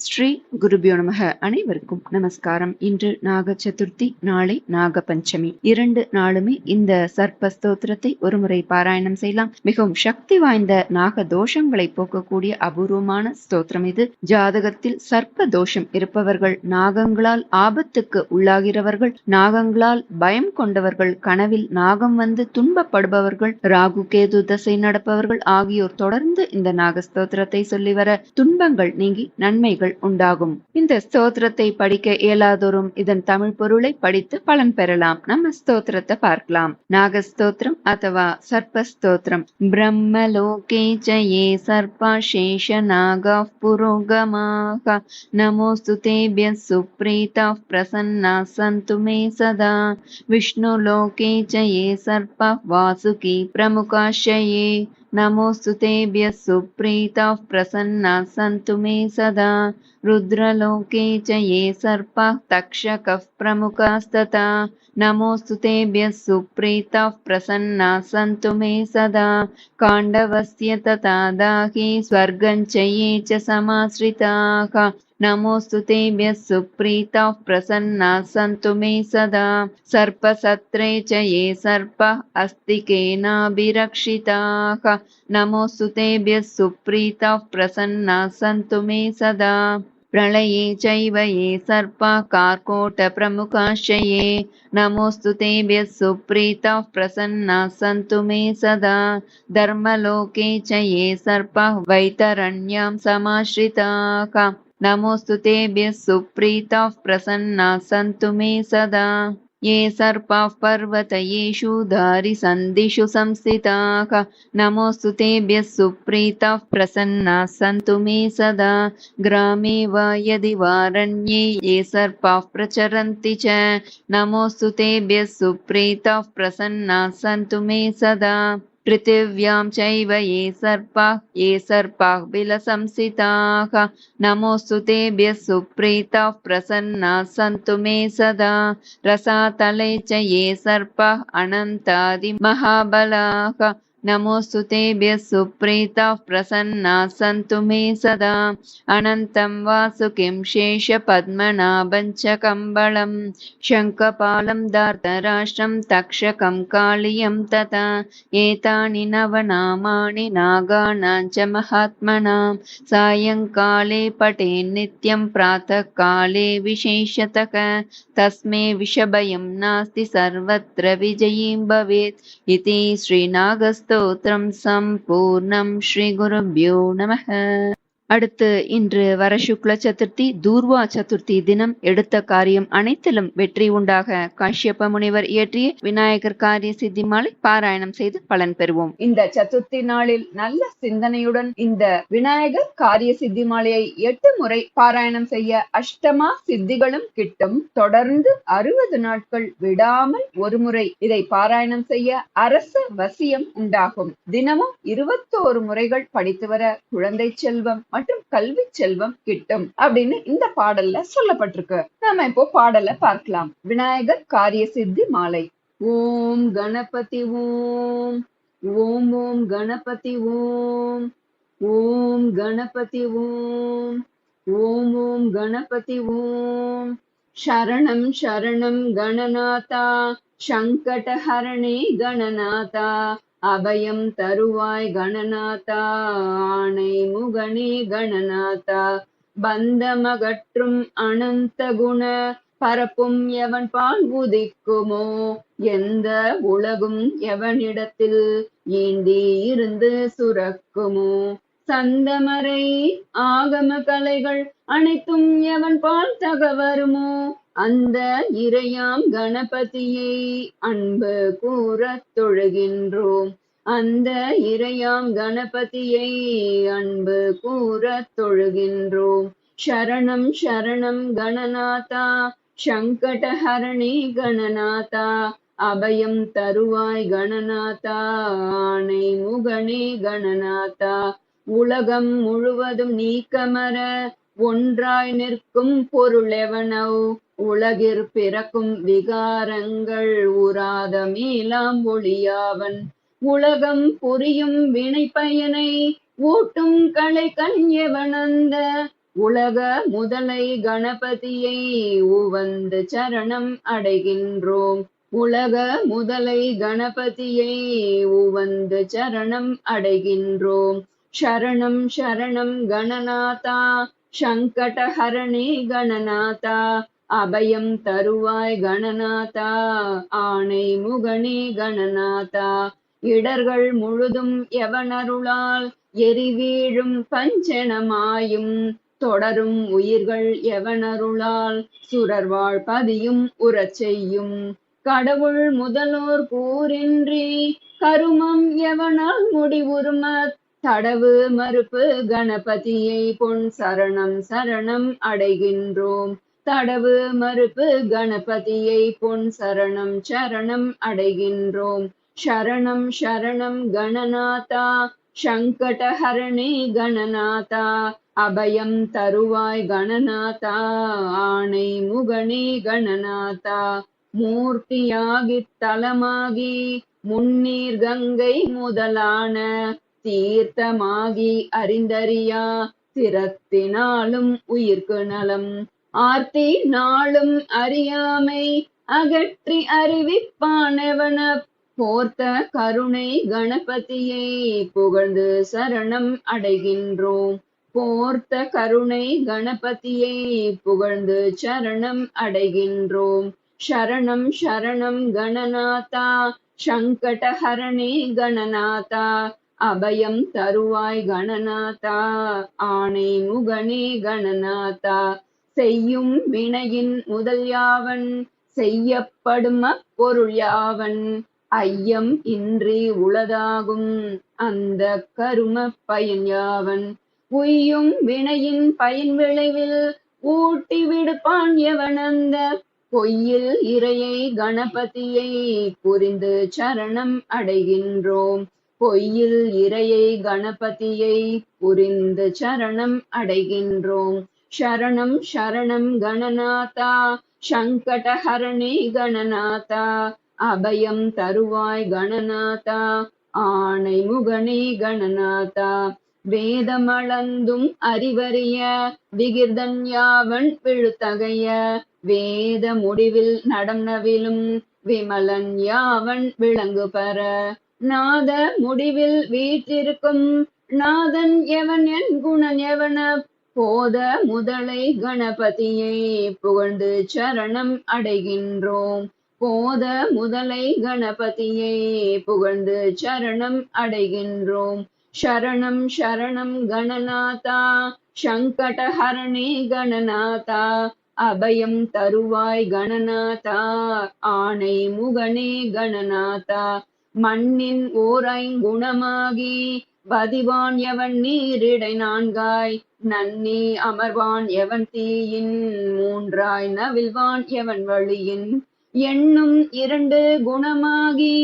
ஸ்ரீ குருபியோ நமக. அனைவருக்கும் நமஸ்காரம். இன்று நாக சதுர்த்தி, நாளை நாக பஞ்சமி. 2 நாளுமே இந்த சர்ப்ப ஸ்தோத்திரத்தை ஒருமுறை பாராயணம் செய்யலாம். மிகவும் சக்தி வாய்ந்த நாக தோஷங்களை போக்கக்கூடிய அபூர்வமான ஸ்தோத்திரம் இது. ஜாதகத்தில் சர்ப்ப தோஷம் இருப்பவர்கள், நாகங்களால் ஆபத்துக்கு உள்ளாகிறவர்கள், நாகங்களால் பயம் கொண்டவர்கள், கனவில் நாகம் வந்து துன்பப்படுபவர்கள், ராகு கேது தசை நடப்பவர்கள் ஆகியோர் தொடர்ந்து இந்த நாக ஸ்தோத்திரத்தை சொல்லி வர துன்பங்கள் நீங்கி நன்மைகள் உண்டாகும். இந்த ஸ்தோத்திரத்தை படிக்க இயலாதோரும் இதன் தமிழ் பொருளை படித்து பலன் பெறலாம். நம்ம ஸ்தோத்திரத்தை பார்க்கலாம். நாக ஸ்தோத்திரம் அथवा சர்ப்ப ஸ்தோத்திரம். பிரம்மலோகே ஜயே சர்ப்பா சேஷ நாகா புரோகமாக நமோஸ்து தேப்யः சுப்ரீதாः பிரசன்னாः சந்து மே சதா. விஷ்ணு லோகே ஜயே சர்ப்பா வாசுகி பிரமுகாஷயே நமோஸ்து தேப்யः சுப்ரீதாः பிரசன்னாः சந்து மே சதா. रुद्रलोके च ये सर्पाः तक्षकः प्रमुखास्तथा नमोऽस्तु तेभ्यः सुप्रीताः प्रसन्नाः सन्तु मे सदा. काण्डवस्य तथा दाहे स्वर्गं च ये च समाश्रिताः नमोऽस्तु तेभ्यः सुप्रीताः प्रसन्नाः सन्तु मे सदा. सर्पसत्रे च ये सर्पाः अस्तिकेनाभिरक्षिताः नमोऽस्तु तेभ्यः सुप्रीताः प्रसन्नाः सन्तु मे सदा. प्रलये चैव ये सर्पाः कार्कोटप्रमुखाश्चये नमोऽस्तु तेभ्यः सुप्रीताः प्रसन्नाः सन्तु मे सदा. धर्मलोके च ये सर्पाः वैतरण्यां समाश्रिताः नमोऽस्तु तेभ्यः सुप्रीताः प्रसन्नाः सन्तु मे सदा. ये सर्पाः पर्वतयेषु दारिसन्धिषु संस्थिताः नमोऽस्तु तेभ्यः सुप्रीताः प्रसन्नाः सन्तु मे सदा. ग्रामे वा यदि वारण्ये ये सर्पाः प्रचरन्ति च नमोऽस्तु तेभ्यः सुप्रीताः प्रसन्नाः सन्तु मे सदा. पृथिव्यां चैव ये सर्पाः बिलसंस्थिताः नमोऽस्तु तेभ्यः सुप्रीताः प्रसन्नाः सन्तु मे सदा. रसातले च ये सर्पाः अनन्तादिमहाबलाः नमोऽस्तु तेभ्यः सुप्रीताः प्रसन्नाः सन्तु मे सदा. अनन्तं वासुकिं शेषपद्मनाभं च कम्बलं शङ्खपालं दार्तराष्ट्रं तक्षकं कालियं तथा. एतानि नवनामानि नागानां च महात्मनां सायङ्काले पठेन्नित्यं प्रातःकाले विशेषतः. तस्मै विषभयं नास्ति सर्वत्र विजयीं भवेत् इति श्रीनागस्तोत्रं सम्पूर्णं. श्री गुरुभ्यो नमः. அடுத்து இன்று வர சுக்ல சதுர்த்தி, தூர்வா சதுர்த்தி தினம் எடுத்த காரியம் அனைத்திலும் வெற்றி உண்டாக காஷ்யப முனிவர் இயற்றிய விநாயகர் காரிய சித்தி மாலை பாராயணம் செய்து பலன் பெறுவோம். இந்த சதுர்த்தி நாளில் நல்ல சிந்தனையுடன் இந்த விநாயகர் காரிய சித்தி மாலையை 8 முறை பாராயணம் செய்ய அஷ்டமா சித்திகளும் கிட்டும். தொடர்ந்து 60 நாட்கள் விடாமல் ஒரு முறை இதை பாராயணம் செய்ய அரச வசியம் உண்டாகும். தினமும் 21 முறைகள் படித்து வர குழந்தை செல்வம் மற்றும் கல்வி செல்வம் கிட்டும் அப்படின்னு இந்த பாடல்ல சொல்லப்பட்டிருக்கு. நாம இப்போ பாடலை பார்க்கலாம். விநாயகர் காரிய சித்தி மாலை. ஓம் கணபதி ஓம் ஓம் ஓம் கணபதி ஓம் ஓம் கணபதி ஓம் ஓம் ஓம் கணபதி ஓம். சரணம் சரணம் கணநாதா சங்கடஹரணே கணநாதா அபயம் தருவாய் கணநாதா ஆணை முகனே கணநாதா. பந்தமகற்றும் அனந்த குண பரப்பும் எவன் பால் உதிக்குமோ எந்த உலகும் எவனிடத்தில் ஈண்டி இருந்து சுரக்குமோ. சந்தமரை ஆகம கலைகள் அனைத்தும் எவன் பால் தகவருமோ அந்த இறையாம் கணபதியை அன்பு கூறத் தொழுகின்றோம். அந்த இறையாம் கணபதியை அன்பு கூறத் தொழுகின்றோம். சரணம் சரணம் கணநாதா சங்கடஹரணே கணநாதா அபயம் தருவாய் கணநாதா ஆணை முகனே கணநாதா. உலகம் முழுவதும் நீக்கமர ஒன்றாய் நிற்கும் பொருளெவனோ உலகிற் பிறக்கும் விகாரங்கள் உறாத மேலாம் ஒளியாவன். உலகம் புரியும் வினை பயனை ஊட்டும் கலை கண் எவனந்த உலக முதலை கணபதியை உவந்து சரணம் அடைகின்றோம். உலக முதலை கணபதியை உவந்து சரணம் அடைகின்றோம். சரணம் சரணம் கணநாதா சங்கடஹரணே கணநாதா அபயம் தருவாய் கணநாதா ஆணை முகனே கணநாதா இடர்கள் முழுதும் எவனருளால் எரிவீழும் பஞ்சனமாயும் தொடரும் உயிர்கள் எவனருளால் சுரர்வாழ் பதியும் உறச் செய்யும் கடவுள் முதலோர் கூறின்றி கருமம் எவனால் முடிவுறும தடவு மறுப்பு கணபதியை பொன் சரணம் சரணம் அடைகின்றோம். தடவு மறுப்பு கணபதியை பொன் சரணம் சரணம் அடைகின்றோம். சரணம் சரணம் கணநாதா சங்கடஹரணே கணநாதா அபயம் தருவாய் கணநாதா ஆணை முகனே கணநாதா மூர்த்தியாகித் தலமாகி முன்னீர் கங்கை முதலான தீர்த்தமாகி அறிந்தறியா திறத்தினாலும் உயிர்க்கு நலம் ஆர்த்தி நாளும் அறியாமை அகற்றி அறிவிப்பானவன போர்த்த கருணை கணபதியை புகழ்ந்து சரணம் அடைகின்றோம். போர்த்த கருணை கணபதியை புகழ்ந்து சரணம் அடைகின்றோம். சரணம் சரணம் கணநாதா சங்கடஹரணே கணநாதா அபயம் தருவாய் கணநாதா ஆணை முகனே கணநாதா செய்யும் வினையின் முதல் யாவன் செய்யப்படும் அப்பொருள் யாவன் ஐயம் இன்றி உளதாகும் அந்த கரும பயன் யாவன் உய்யும் வினையின் பயன் விளைவில் ஊட்டி விடுப்பான் எவனந்த பொய்யில் இறையை கணபதியை புரிந்து சரணம் அடைகின்றோம். பொய்யில் இறையை கணபதியை புரிந்து சரணம் அடைகின்றோம். சரணம் சரணம் கணநாதா சங்கடஹரணே கணநாதா அபயம் தருவாய் கணநாதா ஆணை முகனே கணநாதா வேதமளந்தும் அறிவறிய விகிர்தன் யாவன் விழுத்தகைய வேத முடிவில் நடம் நவிலும் விமலன் யாவன் விளங்கு பெற நாத முடிவில் வீற்றிருக்கும் நாதன் எவன் என் குணன் எவன போத முதலை கணபதியை புகழ்ந்து சரணம் அடைகின்றோம். போத முதலை கணபதியை புகழ்ந்து சரணம் அடைகின்றோம். சரணம் சரணம் கணநாதா சங்கடஹரணே கணநாதா அபயம் தருவாய் கணநாதா ஆணை முகனே கணநாதா மண்ணின் ஓர் ஐங்குணமாகி பதிவான் எவன் நீரிடை நான்காய் நன்னி அமர்வான் எவன் தீயின் மூன்றாய் நவில்வான் எவன் வழியின் எண்ணும் இரண்டு குணமாகி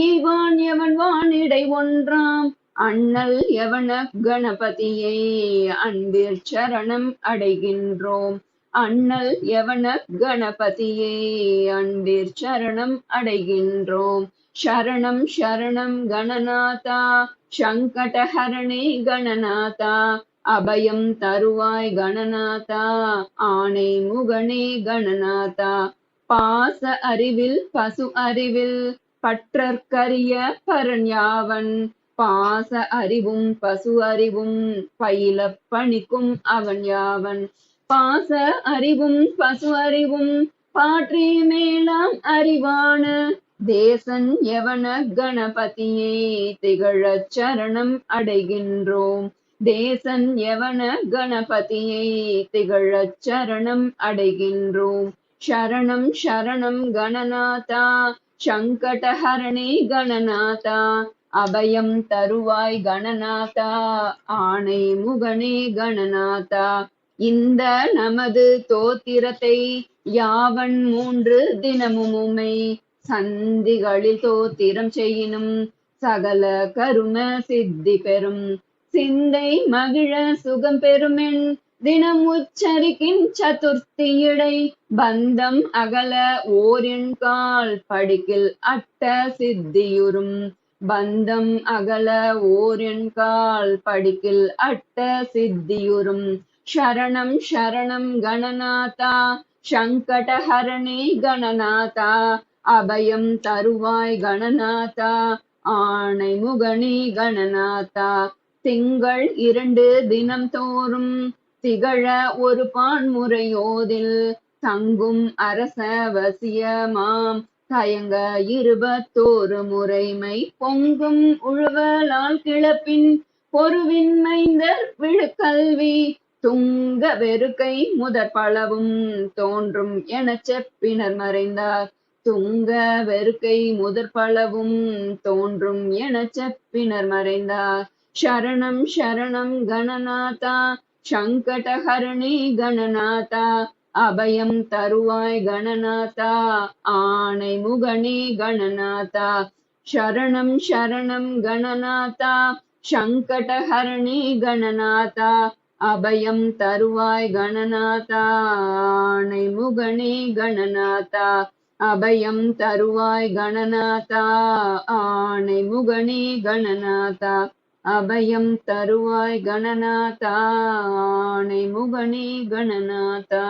ஈவான் எவன் வானிடை ஒன்றாம் அண்ணல் எவன கணபதியை அன்பிற் சரணம் அடைகின்றோம். அண்ணல் எவன கணபதியை அன்பிற் சரணம் அடைகின்றோம். சரணம் சரணம் கணநாதா சங்கடஹரணே கணநாதா அபயம் தருவாய் கணநாதா ஆணை முகனே கணநாதா பாச அறிவில் பசு அறிவில் பற்றற்கரிய பரன் யாவன் பாச அறிவும் பசு அறிவும் பயில பணிக்கும் அவன் யாவன் பாச அறிவும் பசு அறிவும் பாற்றி மேலாம் அறிவான தேசன் எவன கணபதியை திகழச் சரணம் அடைகின்றோம். தேசன் எவன கணபதியை திகழச் சரணம் அடைகின்றோம். சரணம் சரணம் கணநாதா சங்கடஹரணே கணநாதா அபயம் தருவாய் கணநாதா ஆணை முகனே கணநாதா இந்த நமது தோத்திரத்தை யாவன் 3 தினமுமை சந்திகளில் தோத்திரம் செய்யினும் சகல கரும சித்தி பெறும் சிந்தை மகிழ சுகம் பெறுமென் தினம் உச்சரிக்கின் சதுர்த்தியிடை பந்தம் அகல ஓரின் கால் படிக்கில் அட்ட சித்தியுறும் பந்தம் அகல ஓரின் கால் படிக்கில் அட்ட சித்தியுறும் शरणं शरणं गणनाथा சங்கடஹரணே கணநாதா அபயம் தருவாய் கணநாதா ஆணை முகனே கணநாதா திங்கள் 2 தினம் தோறும் திகழ ஒரு பான்முறையோதில் தங்கும் அரச வசியமாம் தயங்க 21 முறைமை பொங்கும் உழுவலால் கிளப்பின் பொருவின் மைந்தர் விழுக்கல்வி துங்க வெறுக்கை முதற் பலவும் தோன்றும் எனச் செப்பினர் மறைந்தார் துங்க வெறுக்கை முதற் பலவும் தோன்றும் எனச் செப்பினர் மறைந்தார் சரணம் சரணம் கணநாதா சங்கடஹரணே கணநாதா அபயம் தருவாய் கணநாதா ஆணை முகனே கணநாதா சரணம் சரணம் கணநாதா சங்கடஹரணே கணநாதா அபயம் தருவாய் கணநாதா ஆணை முகனே கணநாதா அபயம் தருவாய் கணநாதா ஆணை முகனே கணநாதா அபயம் தருவாய் கணநாதா ஆணை முகனே கணநாதா